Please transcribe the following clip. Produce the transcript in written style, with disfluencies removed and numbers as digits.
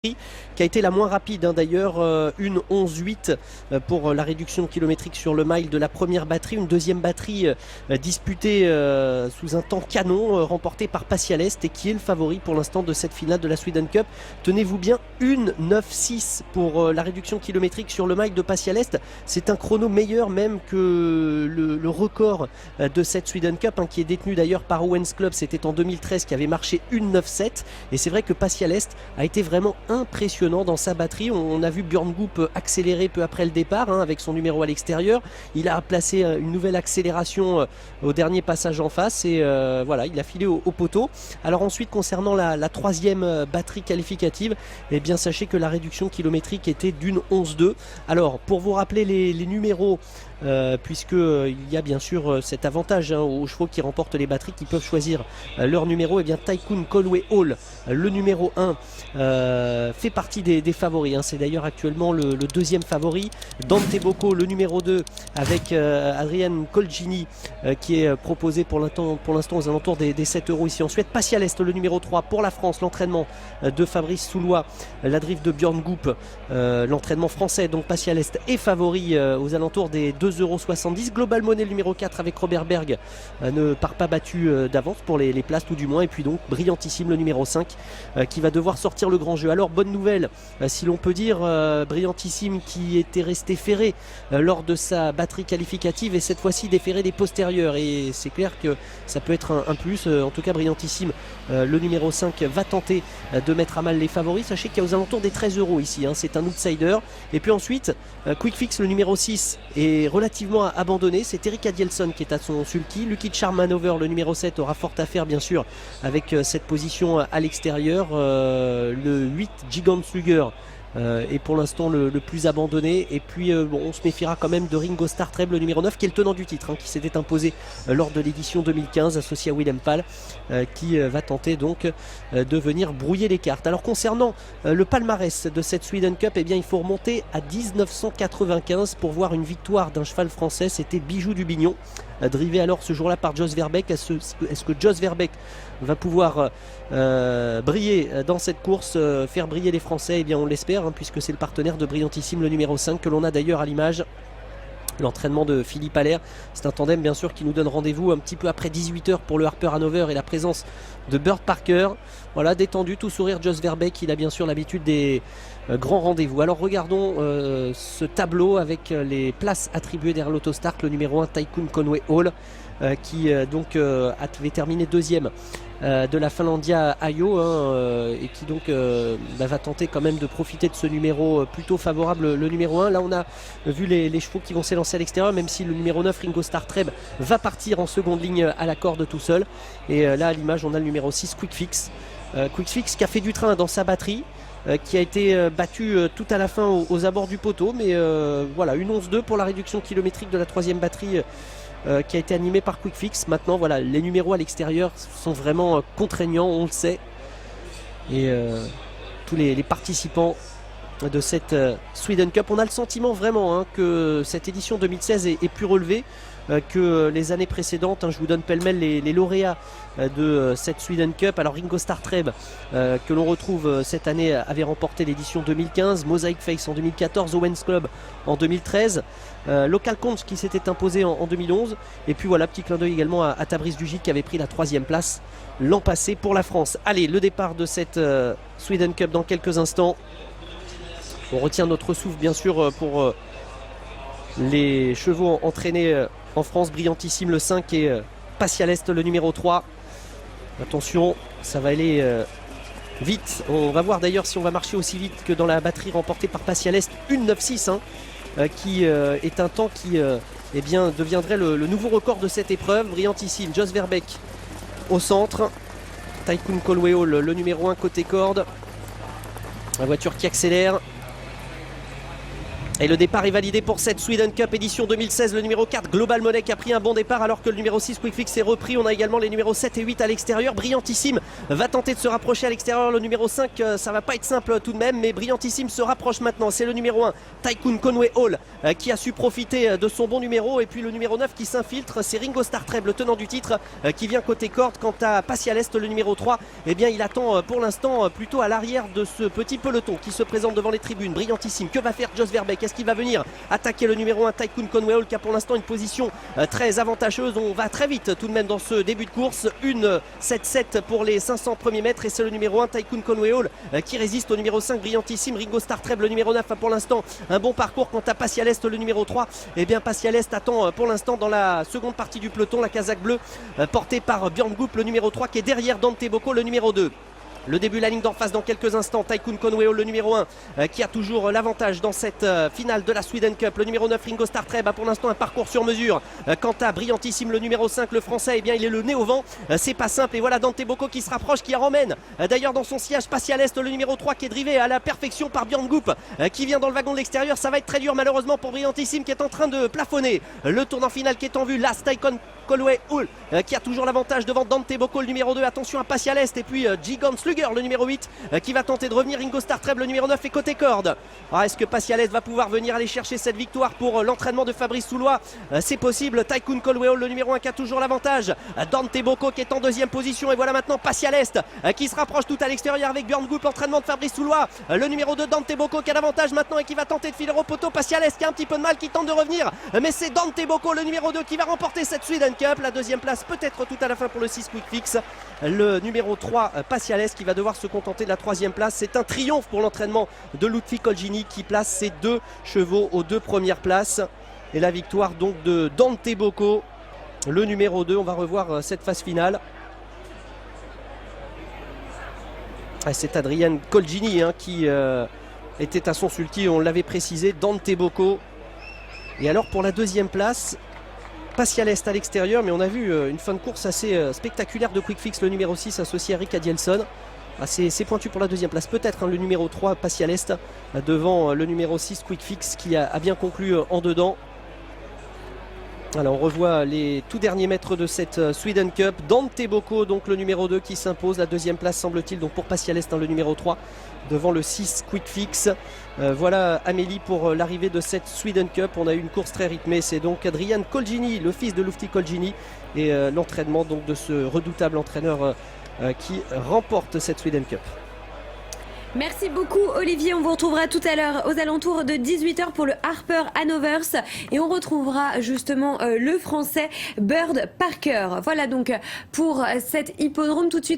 qui a été la moins rapide d'ailleurs, une 11,8 pour la réduction kilométrique sur le mile de la première batterie, une deuxième batterie disputée sous un temps canon, remportée par Pacialest et qui est le favori pour l'instant de cette finale de la Sweden Cup. Tenez-vous bien, une 9,6 pour la réduction kilométrique sur le mile de Pacialest, c'est un chrono meilleur même que le record de cette Sweden Cup, qui est détenu d'ailleurs par Owens Club, c'était en 2013 qui avait marché une 9,7, et c'est vrai que Pacialest a été vraiment impressionnant dans sa batterie. On a vu Björn Goop accélérer peu après le départ avec son numéro à l'extérieur. Il a placé une nouvelle accélération au dernier passage en face et voilà, il a filé au poteau. Alors ensuite, concernant la troisième batterie qualificative, eh bien sachez que la réduction kilométrique était d'une 11,2. Alors pour vous rappeler les numéros, puisque il y a bien sûr cet avantage aux chevaux qui remportent les batteries, qui peuvent choisir leur numéro, et bien Tycoon Conway Hall, le numéro 1, fait partie des favoris, c'est d'ailleurs actuellement le deuxième favori. Dante Bocco, le numéro 2, avec Adrian Colgini, qui est proposé pour l'instant aux alentours des 7 euros ici en Suède. Pacialest, le numéro 3 pour la France, l'entraînement de Fabrice Soulois, la drift de Björn Goop, l'entraînement français, donc Pacialest est favori aux alentours des 2,70 €. Global Money, le numéro 4 avec Robert Berg, ne part pas battu d'avance pour les places tout du moins. Et puis donc Brillantissime, le numéro 5, qui va devoir sortir le grand jeu. Alors bonne nouvelle, si l'on peut dire, Brillantissime qui était resté ferré lors de sa batterie qualificative et cette fois-ci déféré des postérieurs, et c'est clair que ça peut être un plus. En tout cas Brillantissime, le numéro 5, va tenter de mettre à mal les favoris. Sachez qu'il y a aux alentours des 13 € ici, c'est un outsider. Et puis ensuite Quick Fix, le numéro 6, est relativement abandonné. C'est Eric Adielson qui est à son sulky. Lucky Charm Manover, le numéro 7, aura fort à faire bien sûr avec cette position à l'extérieur. Le 8, Gigant Slugger, est pour l'instant le plus abandonné. Et puis on se méfiera quand même de Ringo Starr Treb, le numéro 9, qui est le tenant du titre, qui s'était imposé lors de l'édition 2015 associé à Willem Pal, qui va tenter donc de venir brouiller les cartes. Alors concernant le palmarès de cette Sweden Cup, eh bien il faut remonter à 1995 pour voir une victoire d'un cheval français. C'était Bijou du Bignon, drivé alors ce jour-là par Jos Verbeek. Est-ce que Jos Verbeek va pouvoir briller dans cette course, faire briller les Français? Eh bien on l'espère, puisque c'est le partenaire de Brillantissime, le numéro 5, que l'on a d'ailleurs à l'image. L'entraînement de Philippe Allaire, c'est un tandem bien sûr qui nous donne rendez-vous un petit peu après 18 h pour le Harper Hanover et la présence de Bird Parker. Voilà, détendu, tout sourire Jos Verbeek, il a bien sûr l'habitude des grands rendez-vous. Alors regardons ce tableau avec les places attribuées derrière l'Auto Start. Le numéro 1, Tycoon Conway Hall, qui donc avait terminé deuxième de la Finlandia Ajo, et qui donc va tenter quand même de profiter de ce numéro plutôt favorable, le numéro 1. Là on a vu les chevaux qui vont s'élancer à l'extérieur, même si le numéro 9, Ringo Starr Treb, va partir en seconde ligne à la corde tout seul. Et là à l'image on a le numéro 6, Quick Fix. Quick Fix qui a fait du train dans sa batterie, qui a été battu tout à la fin aux abords du poteau, mais voilà, une 11,2 pour la réduction kilométrique de la troisième batterie, qui a été animé par Quick Fix. Maintenant voilà, les numéros à l'extérieur sont vraiment contraignants, on le sait, et tous les participants de cette Sweden Cup, on a le sentiment vraiment que cette édition 2016 est plus relevée que les années précédentes. Je vous donne pêle-mêle les lauréats de cette Sweden Cup. Alors Ringo Starr Treb, que l'on retrouve cette année, avait remporté l'édition 2015, Mosaic Face en 2014, Owens Club en 2013, Local Conch qui s'était imposé en 2011, et puis voilà, petit clin d'œil également à Tabrice Dugit qui avait pris la 3e place l'an passé pour la France. Allez, le départ de cette Sweden Cup dans quelques instants. On retient notre souffle bien sûr pour les chevaux entraînés en France, Brillantissime le 5 et Pacialest le numéro 3. Attention, ça va aller vite. On va voir d'ailleurs si on va marcher aussi vite que dans la batterie remportée par Pacialest, une 9,6, qui est un temps qui eh bien, deviendrait le nouveau record de cette épreuve. Brillantissime, Jos Verbeek au centre, Tycoon Conway Hall, le numéro 1 côté corde. La voiture qui accélère. Et le départ est validé pour cette Sweden Cup édition 2016. Le numéro 4, Global Money, qui a pris un bon départ alors que le numéro 6, Quick Fix, est repris. On a également les numéros 7 et 8 à l'extérieur. Brillantissime va tenter de se rapprocher à l'extérieur. Le numéro 5, ça va pas être simple tout de même, mais Brillantissime se rapproche maintenant. C'est le numéro 1, Tycoon Conway Hall, qui a su profiter de son bon numéro. Et puis le numéro 9 qui s'infiltre, c'est Ringo Starr Treb, le tenant du titre, qui vient côté corde. Quant à Passialest, le numéro 3, eh bien il attend pour l'instant plutôt à l'arrière de ce petit peloton qui se présente devant les tribunes. Brillantissime, que va faire Jos Verbeek? Est-ce qu'il va venir attaquer le numéro 1, Tycoon Conway Hall, qui a pour l'instant une position très avantageuse? On va très vite tout de même dans ce début de course. Une 7-7 pour les 500 premiers mètres, et c'est le numéro 1, Tycoon Conway Hall, qui résiste au numéro 5, Brillantissime. Ringo Starr Treb, le numéro 9, a pour l'instant un bon parcours. Quant à Passialest, le numéro 3, eh bien Passialest attend pour l'instant dans la seconde partie du peloton, la casaque bleue portée par Björn Goop, le numéro 3, qui est derrière Dante Bocco, le numéro 2. Le début de la ligne d'en face dans quelques instants. Tycoon Conway Hall, le numéro 1, qui a toujours l'avantage dans cette finale de la Sweden Cup. Le numéro 9, Ringo Starr Treb, a pour l'instant un parcours sur mesure. Quant à Brillantissime, le numéro 5, le français, eh bien il est le nez au vent. C'est pas simple. Et voilà Dante Bocco qui se rapproche, qui ramène d'ailleurs dans son sillage Passialest, le numéro 3, qui est drivé à la perfection par Björn Goop, qui vient dans le wagon de l'extérieur. Ça va être très dur malheureusement pour Brillantissime, qui est en train de plafonner. Le tournant final qui est en vue. Last Tycoon Conway Hall, qui a toujours l'avantage devant Dante Bocco, le numéro 2. Attention à Passialest, et puis Gigant Slugger, le numéro 8, qui va tenter de revenir. Ringo Starr Treb, le numéro 9, est côté corde. Est-ce que Passialest va pouvoir venir aller chercher cette victoire pour l'entraînement de Fabrice Soulois? C'est possible. Tycoon Conway Hall, le numéro 1, qui a toujours l'avantage. Dante Bocco qui est en deuxième position, et voilà maintenant Passialest qui se rapproche tout à l'extérieur avec Björn Goop, l'entraînement de Fabrice Soulois. Le numéro 2, Dante Bocco, qui a l'avantage maintenant et qui va tenter de filer au poteau. Passialest qui a un petit peu de mal, qui tente de revenir, mais c'est Dante Bocco, le numéro 2, qui va remporter cette Sweden Cup. La deuxième place peut-être tout à la fin pour le 6 Quick Fix. Le numéro 3, Passialest, qui va devoir se contenter de la troisième place. C'est un triomphe pour l'entraînement de Ludwig Colgjini, qui place ses deux chevaux aux deux premières places. Et la victoire donc de Dante Bocco, le numéro 2. On va revoir cette phase finale. C'est Adrian Colgjini qui était à son sulky, on l'avait précisé. Dante Bocco. Et alors pour la deuxième place, Passialest à l'extérieur, mais on a vu une fin de course assez spectaculaire de Quick Fix, le numéro 6, associé à Rick Adielson. C'est pointu pour la deuxième place, peut-être le numéro 3, Passialest, devant le numéro 6, Quick Fix, qui a bien conclu en dedans. Alors on revoit les tout derniers mètres de cette Sweden Cup. Dante Bocco, donc le numéro 2, qui s'impose. La deuxième place semble-t-il donc pour Passialest, le numéro 3, devant le 6 Quick Fix. Voilà Amélie pour l'arrivée de cette Sweden Cup. On a eu une course très rythmée. C'est donc Adrian Colgjini, le fils de Ludwig Colgjini, et l'entraînement donc de ce redoutable entraîneur qui remporte cette Sweden Cup. Merci beaucoup Olivier, on vous retrouvera tout à l'heure aux alentours de 18h pour le Harper Hanovers, et on retrouvera justement le français Bird Parker. Voilà donc pour cet hippodrome. Tout de suite